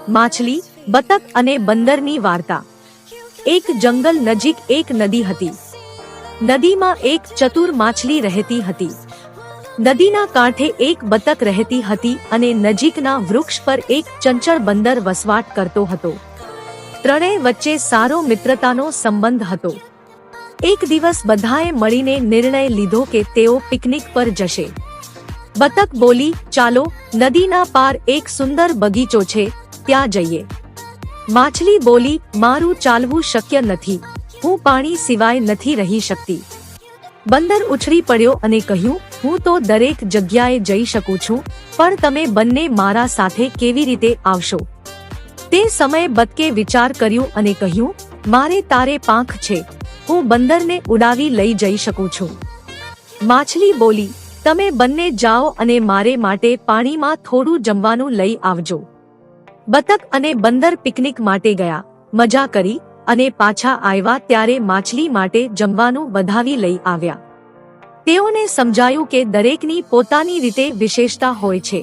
માછલી, બતક અને બંદરની વાર્તા। એક જંગલ નજીક એક નદી હતી। નદીમાં એક ચતુર માછલી રહેતી હતી। નદીના કાંઠે એક બતક રહેતી હતી અને નજીકના વૃક્ષ પર એક ચંચળ બંદર વસવાટ કરતો હતો। ત્રણેય વચ્ચે સારો મિત્રતાનો સંબંધ હતો। એક દિવસ બધાએ મળીને નિર્ણય લીધો કે તેઓ પિકનિક પર જશે। બતક બોલી, ચાલો, નદીના પાર એક સુંદર બગીચો છે, ત્યાં જઈએ। માછલી બોલી, મારું ચાલવું શક્ય નથી, હું પાણી સિવાય નથી રહી શકતી। બંદર ઉછળી પડ્યો અને કહ્યું, હું તો દરેક જગ્યાએ જઈ શકું છું, પણ તમે બંને મારા સાથે કેવી રીતે આવશો? તે સમયે બતકે વિચાર કર્યું અને કહ્યું, મારે તારે પાંખ છે, હું બંદરને ઉડાવી લઈ જઈ શકું છું। માછલી બોલી, તમે બંને જાઓ અને મારે માટે પાણીમાં થોડું જમવાનું લઈ આવજો। બતક અને બંદર પિકનિક માટે ગયા, મજા કરી અને પાછા આવ્યા ત્યારે માછલી માટે જમવાનું વધાવી લઈ આવ્યા। તેઓને સમજાયું કે દરેકની પોતાની રીતે વિશેષતા હોય છે।